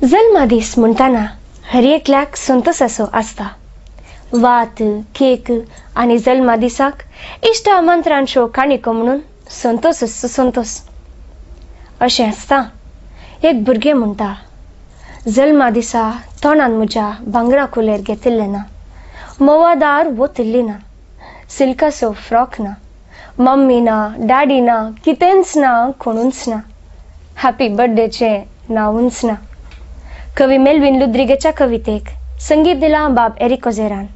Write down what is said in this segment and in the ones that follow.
जल्मा दीस म्हणटाना हर एकल्याक संतोषाचो आसता. वात, केक आनी जल्मा दिसाक इश्ट आमंत्रणाच्यो काणयो म्हणून संतोषच संतोष. अशें आसता एक भुरगें म्हणटा, जल्मा दिसा तोंडान म्हज्या भांगरा कुलेर घेतिल्लें ना, मोवादार वतिल्ली ना, सिल्काचो फ्रॉक ना, मम्मी ना, डॅडी ना, कितेंच ना, कोणूच ना, हॅपी बर्थडेचें नावूच ना. कवी मेल्विन लुद्रिगेच्या कवितेक संगीत दिलां बाब एरिक ओझेरान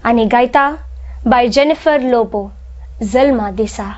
आनी गायता बाय जेनिफर लोबो. जल्मा दिसा.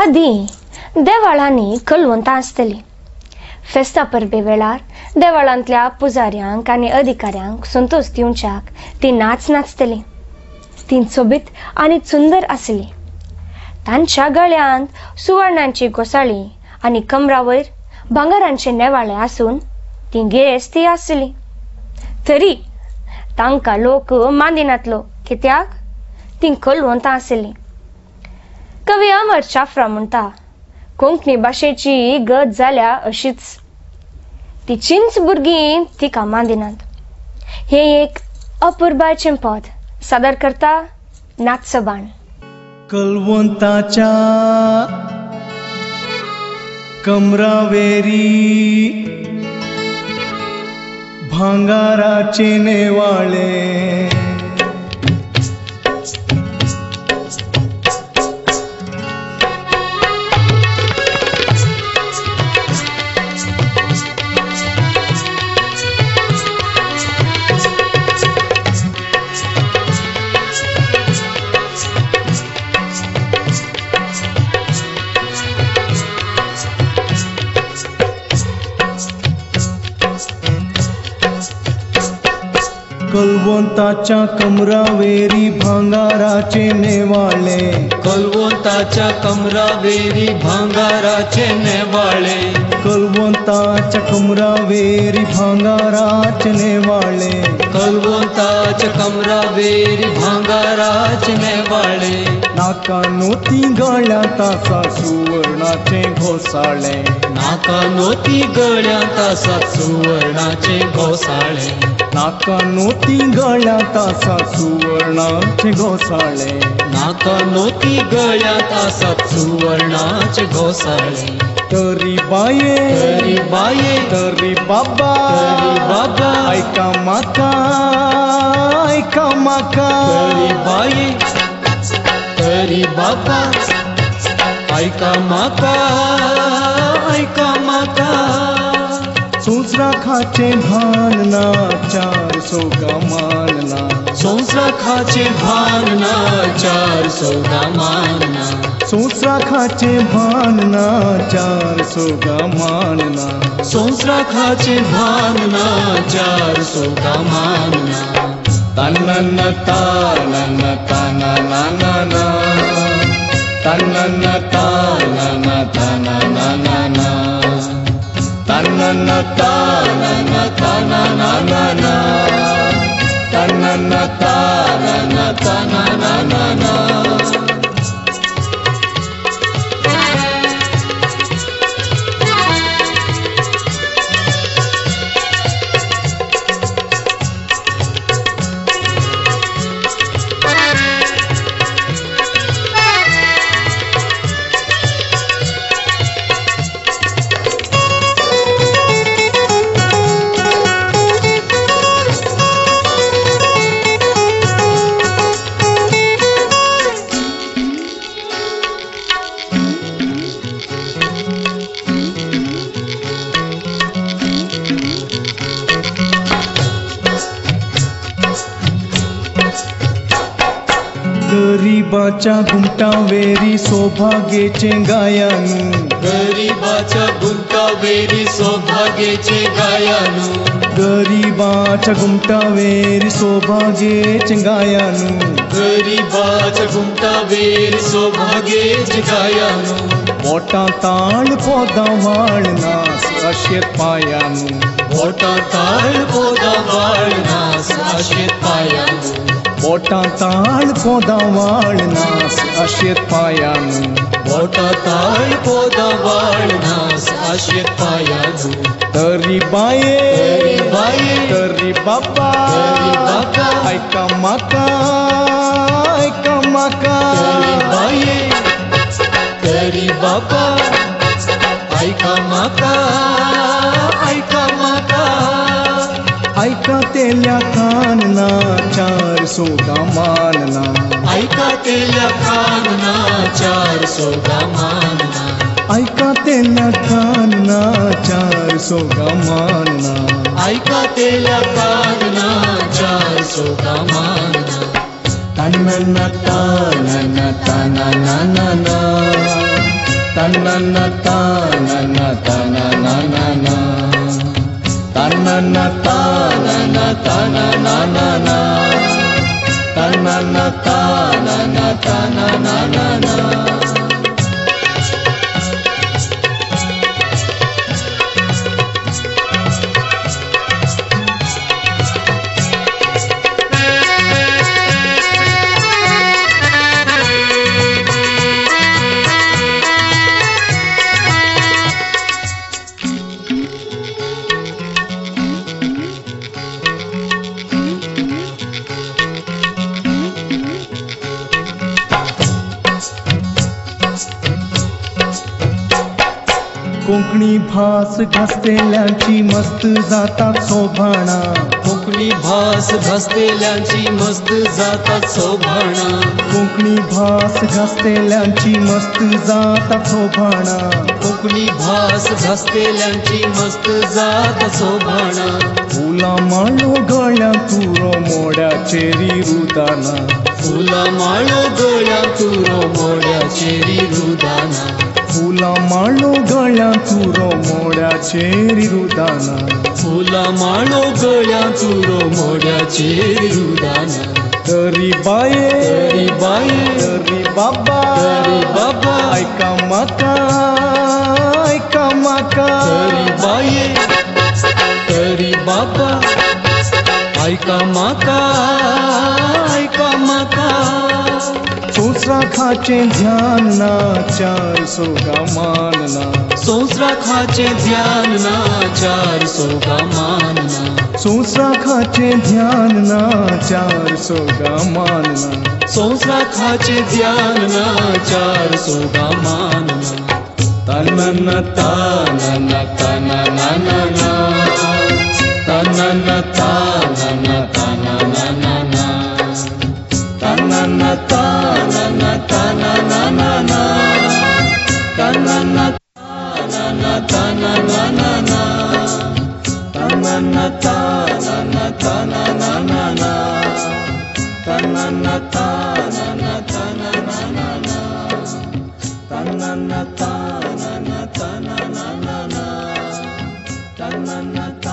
आदी देवाळांनी कलवंतां आसतली. फेस्ता परबे वेळार देवाळांतल्या पुजाऱ्यांक आनी अधिकाऱ्यांक संतोष दिवच्याक ती नाच नाचतली. ती सोबीत आनी सुंदर आसली. तांच्या गळ्यांत सुवर्णांची घोसाळी आनी कमरावयर भांगारांचे नेवाळे आसून ती गेस्ती आसली. तरी तांकां लोक मानिनातलो, कित्याक ती कलवंतां आसली. कवी अमर चाफरा म्हणटा, कोंकणी भाशेची गत जाल्या अशीच, तिचींच भुरगीं तिका मानिनात. हे एक अपुर्बाचें पद सादर करता नाचसबाण. कलवंताच्या कमरावेरी भांगाराचे नेवाळे, कलवंताच्या कमरावेरी भांगाराचे नेवाळे, कलवंताच्या कमरावेरी भांगाराचे नेवाळे, कलवंताच्या कमरावेरी भांगाराचे नेवाळे, कलवंताच्या कमरावेरी भांगाराचे नेवाळे. नाका नोती गळ्यांत आसा सुवर्णाचे घोसाळे, नाका नोती गळ्यांत आसात सुवर्णाचे घोसाळे, नाका नोती गळ्यांत आसा सुवर्णाचे घोसाळे, नाका नोती गळ्यांत आसात सुवर्णाचे घोसाळे. तरी बाये तरी बाबा ऐका माका ऐका माका, तरी बाये तरी बाबा ऐका माका ऐका माका. संस्राखाचे भान ना 400 मानना, संस्राखाचे भान ना 400 मानना, संस्राखाचे भान ना 400 मानना, संस्राखाचे भान ना 400 मानना. तन्नन तानन तानननन, तन्नन तानन तानननन, तन्नन तानन तानननन, तन्नन तानन तानननन. गरीबाच्या घुमटावेरी सौभाग्याचे गायानू, गरीबाच्या गुंतावेरी सौभाग्याचे गायानू, गरीबाच्या घुमटावेरी सौभाग्याचे गायानू, गरीबाच्या गुंतावेरी सौभाग्याचे गायानू. बोटां ताळ पोदां वाळनास अशेत पायानू, बोटां ताळ पोदां वाळनास अशेत पायानू, बोटां ताळ पोदां वाळनास अशेत पायानू, बोटां ताळ पोदां वाळनास अशेत पायानू. तरी बाये तरी बाबा ऐका माका ऐका माका, तरी बाये तरी बाबा ऐका माका ऐका माका. ऐका तेल्या कानना 400 मानना, ऐका तेल्या कानना 400 मानना, ऐका तेल्या कानना 400 मानना, ऐका तेल्या कानना 400 मानना. तन्नन तानन तानननन, तनन तनन तनननन तनन तनन तनननन तनन तनन तनननन कोकणी भास घासतेल्यांची मस्त जातात सोभाणा कोकणी भास घासतेल्यांची मस्त जातात सोभाणा कोकणी भास घासतेल्यांची मस्त जातात सोभाणा कोकणी भास घासतेल्यांची मस्त जातात सोभाणा फुला माळो गळ्या तुरो मोड्या चेरी रुदाना फुला माळो गळ्या तुरो मोड्या चेरी रुदाना फुला माळो गळ्या तुरो मोड्या चेरी रुदाना फुला माळो गळ्या तुरो मोड्या चेरी रुदाना तरी बाये तरी बाबा ऐका माका तरी बाये तरी बाबा ऐका माका सोसरा खाचे ध्यान ना चार सोगा मानना सोसरा खाचे ध्यान ना चार सोगा मानना सोसरा खाचे ध्यान ना चार सोगा मानना सोसरा खाचे ध्यान ना चार सोगा मानना तनन तनन तनननन तनन तनन तनननन तनन तनन तनननन तनन तनन तनननन तनन तनन तनननन तनन तनन तनननन तनन तनन तनननन तनन